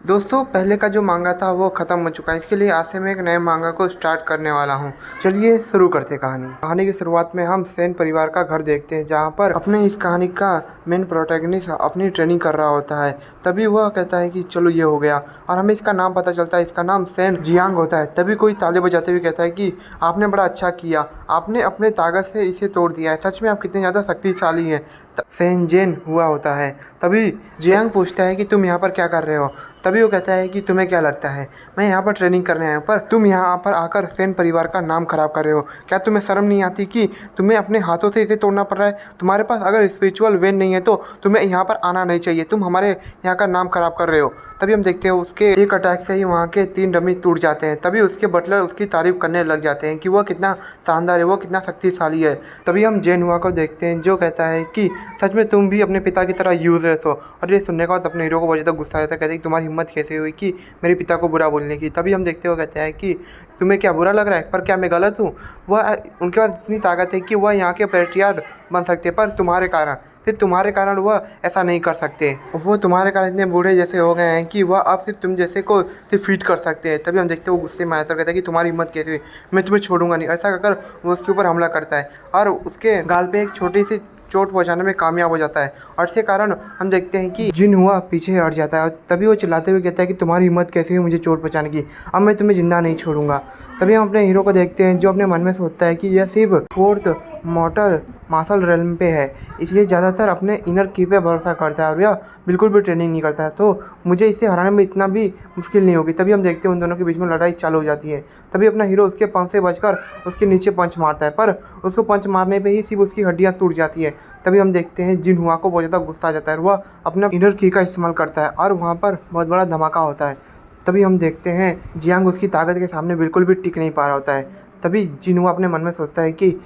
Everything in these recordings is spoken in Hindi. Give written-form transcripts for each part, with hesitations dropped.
दोस्तों पहले का जो मांगा था वो ख़त्म हो चुका है। इसके लिए आज से मैं एक नए मांगा को स्टार्ट करने वाला हूँ। चलिए शुरू करते कहानी की शुरुआत में हम सेन परिवार का घर देखते हैं, जहाँ पर अपने इस कहानी का मेन प्रोटैगनिस्ट अपनी ट्रेनिंग कर रहा होता है। तभी वह कहता है कि चलो ये हो गया, और हमें इसका नाम पता चलता है। इसका नाम सेन जियांग होता है। तभी कोई ताले बजाते हुए कहता है कि आपने बड़ा अच्छा किया, आपने अपने ताकत से इसे तोड़ दिया है। सच में आप कितने ज़्यादा शक्तिशाली हैं। सेन जेन हुआ होता है। तभी जियांग पूछता है कि तुम यहाँ पर क्या कर रहे हो। तभी वो कहता है कि तुम्हें क्या लगता है, मैं यहाँ पर ट्रेनिंग करने आया हूँ, पर तुम यहाँ पर आकर सेन परिवार का नाम खराब कर रहे हो। क्या तुम्हें शर्म नहीं आती कि तुम्हें अपने हाथों से इसे तोड़ना पड़ रहा है? तुम्हारे पास अगर स्पिरिचुअल वेन नहीं है तो तुम्हें यहाँ पर आना नहीं चाहिए। तुम हमारे यहाँ का नाम खराब कर रहे हो। तभी हम देखते हैं उसके एक अटैक से ही वहाँ के 3 डमी टूट जाते हैं। तभी उसके बटलर उसकी तारीफ करने लग जाते हैं कि वह कितना शानदार है, वो कितना शक्तिशाली है। तभी हम जेन हुआ को देखते हैं, जो कहता है कि सच में तुम भी अपने पिता की तरह यूजलेस हो। और ये सुनने के बाद अपने हीरो को बहुत ज़्यादा गुस्सा आता है। कहते हैं कि तुम्हारी हिम्मत कैसे हुई कि मेरे पिता को बुरा बोलने की। तभी हम देखते हो कहते हैं कि तुम्हें क्या बुरा लग रहा है, पर क्या मैं गलत हूँ? वह उनके पास इतनी ताकत है कि वह यहाँ के पैट्रियार्क बन सकते, पर तुम्हारे कारण वह ऐसा नहीं कर सकते। वो तुम्हारे कारण इतने बूढ़े जैसे हो गए हैं कि वह अब सिर्फ तुम जैसे को सिर्फ फीड कर सकते हैं। तभी हम देखते हो गुस्से में आता है, कहता है कि तुम्हारी हिम्मत कैसे हुई, मैं तुम्हें छोड़ूंगा नहीं। ऐसा कहकर वो उसके ऊपर हमला करता है और उसके गाल पे एक छोटी सी चोट पहुंचाने में कामयाब हो जाता है। और इसके कारण हम देखते हैं कि जिन हुआ पीछे हट जाता है। और तभी वो चिल्लाते हुए कहता है कि तुम्हारी हिम्मत कैसे हुई मुझे चोट पहुंचाने की, अब मैं तुम्हें जिंदा नहीं छोड़ूंगा। तभी हम अपने हीरो को देखते हैं, जो अपने मन में सोचता है कि यह सिर्फ 4th मॉर्टल मार्शल रेल्म पे है, इसलिए ज़्यादातर अपने इनर की पे भरोसा करता है और यह बिल्कुल भी ट्रेनिंग नहीं करता है, तो मुझे इसे हराने में इतना भी मुश्किल नहीं होगी। तभी हम देखते हैं उन दोनों के बीच में लड़ाई चालू हो जाती है। तभी अपना हीरो उसके पंच से बचकर उसके नीचे पंच मारता है, पर उसको पंच मारने पे ही सिर्फ उसकी हड्डियाँ टूट जाती है। तभी हम देखते हैं जिन हुआ को बहुत ज़्यादा गुस्सा आ जाता है और वह अपना इनर की का इस्तेमाल करता है और वहाँ पर बहुत बड़ा धमाका होता है। तभी हम देखते हैं जियांग उसकी ताकत के सामने बिल्कुल भी टिक नहीं पा रहा होता है। तभी जिनहुआ अपने मन में सोचता है कि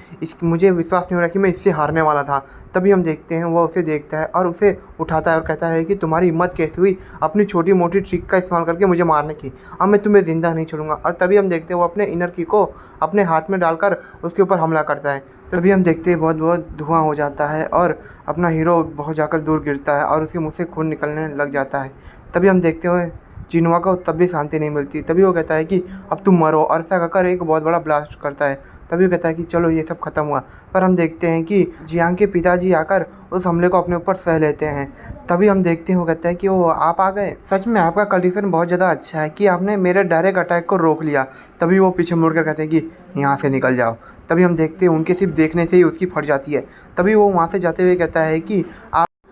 मुझे विश्वास नहीं हो रहा कि मैं इससे हारने वाला था। तभी हम देखते हैं वह उसे देखता है और उसे उठाता है और कहता है कि तुम्हारी हिम्मत कैसे हुई अपनी छोटी मोटी ट्रिक का इस्तेमाल करके मुझे मारने की, अब मैं तुम्हें ज़िंदा नहीं छोड़ूंगा। और तभी हम देखते हैं वो अपने इनर की को अपने हाथ में डालकर उसके ऊपर हमला करता है। तभी हम देखते हैं बहुत धुआं हो जाता है और अपना हीरो बहुत जाकर दूर गिरता है और उसके मुँह से खून निकलने लग जाता है। तभी हम देखते हुए जिनहुआ को तब भी शांति नहीं मिलती। तभी वो कहता है कि अब तुम मरो, और ऐसा कहकर एक बहुत बड़ा ब्लास्ट करता है। तभी वो कहता है कि चलो ये सब खत्म हुआ। पर हम देखते हैं कि जियांग के पिताजी आकर उस हमले को अपने ऊपर सह लेते हैं। तभी हम देखते हैं वो कहता है कि वो आप आ गए, सच में आपका कंडीशन बहुत ज़्यादा अच्छा है कि आपने मेरे डायरेक्ट अटैक को रोक लिया। तभी वो पीछे मुड़कर कहते हैं कि यहाँ से निकल जाओ। तभी हम देखते हैं उनके सिर्फ देखने से ही उसकी फट जाती है। तभी वो वहाँ से जाते हुए कहता है कि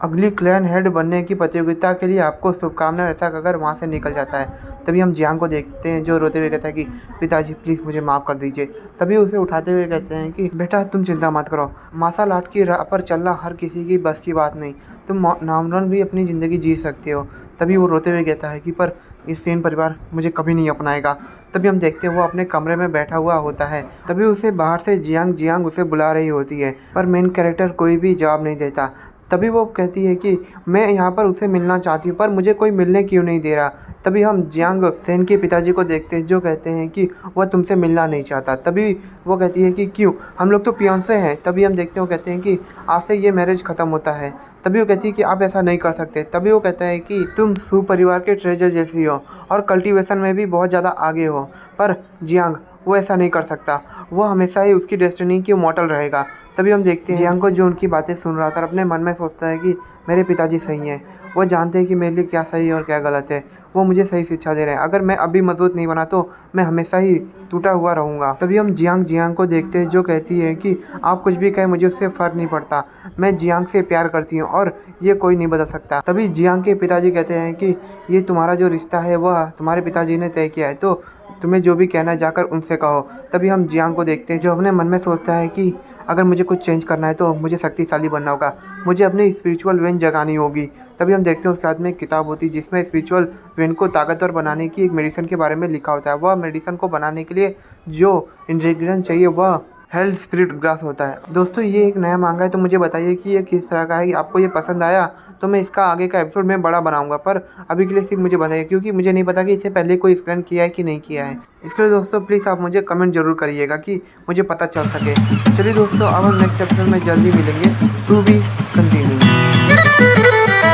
अगली क्लैन हेड बनने की प्रतियोगिता के लिए आपको शुभकामनाएं, ऐसा कहकर वहाँ से निकल जाता है। तभी हम जियांग को देखते हैं, जो रोते हुए कहता है कि पिताजी प्लीज़ मुझे माफ़ कर दीजिए। तभी उसे उठाते हुए कहते हैं कि बेटा तुम चिंता मत करो, मार्शल आर्ट की राह पर चलना हर किसी की बस की बात नहीं, तुम नामरन भी अपनी ज़िंदगी जी सकते हो। तभी वो रोते हुए कहता है कि पर इस सेन परिवार मुझे कभी नहीं अपनाएगा। तभी हम देखते हैं वो अपने कमरे में बैठा हुआ होता है। तभी उसे बाहर से जियांग उसे बुला रही होती है, पर मेन कैरेक्टर कोई भी जवाब नहीं देता। तभी वो कहती है कि मैं यहाँ पर उसे मिलना चाहती हूँ, पर मुझे कोई मिलने क्यों नहीं दे रहा। तभी हम जियांग सेन के पिताजी को देखते हैं, जो कहते हैं कि वह तुमसे मिलना नहीं चाहता। तभी वो कहती है कि क्यों, हम लोग तो फियांसे हैं। तभी हम देखते हैं वो कहते हैं कि आज से ये मैरिज ख़त्म होता है। तभी वो कहती है कि आप ऐसा नहीं कर सकते। तभी वो कहता है कि तुम सू परिवार के ट्रेजर जैसी हो और कल्टीवेशन में भी बहुत ज़्यादा आगे हो, पर जियांग वो ऐसा नहीं कर सकता, वो हमेशा ही उसकी डेस्टिनी की मॉडल रहेगा। तभी हम देखते हैं जियांग को, जो उनकी बातें सुन रहा था, अपने मन में सोचता है कि मेरे पिताजी सही हैं, वो जानते हैं कि मेरे लिए क्या सही है और क्या गलत है, वो मुझे सही शिक्षा दे रहे हैं। अगर मैं अभी मजबूत नहीं बना तो मैं हमेशा ही टूटा हुआ रहूँगा। तभी हम जियांग को देखते हैं, जो कहती है कि आप कुछ भी कहें मुझे उससे फ़र्क नहीं पड़ता, मैं जियांग से प्यार करती हूँ और ये कोई नहीं बदल सकता। तभी जियांग के पिताजी कहते हैं कि ये तुम्हारा जो रिश्ता है वह तुम्हारे पिताजी ने तय किया है, तो तुम्हें जो भी कहना है जाकर उनसे कहो। तभी हम जियांग को देखते हैं, जो अपने मन में सोचता है कि अगर मुझे कुछ चेंज करना है तो मुझे शक्तिशाली बनना होगा, मुझे अपनी स्पिरिचुअल वेन जगानी होगी। तभी हम देखते हैं उसके हाथ में एक किताब होती है, जिसमें स्पिरिचुअल वेन को ताकतवर बनाने की एक मेडिसिन के बारे में लिखा होता है। वह मेडिसिन को बनाने के लिए जो इंग्रेडिएंट चाहिए वह हेल स्पिरिट ग्रास होता है। दोस्तों ये एक नया मांगा है, तो मुझे बताइए कि ये किस तरह का है। आपको ये पसंद आया तो मैं इसका आगे का एपिसोड में बड़ा बनाऊंगा, पर अभी के लिए सिर्फ मुझे बताइए, क्योंकि मुझे नहीं पता कि इससे पहले कोई एक्सप्लेन किया है कि नहीं किया है। इसके लिए दोस्तों प्लीज़ आप मुझे कमेंट जरूर करिएगा कि मुझे पता चल सके। चलिए दोस्तों, अब हम नेक्स्ट एपिसोड में जल्दी मिलेंगे। To be continue.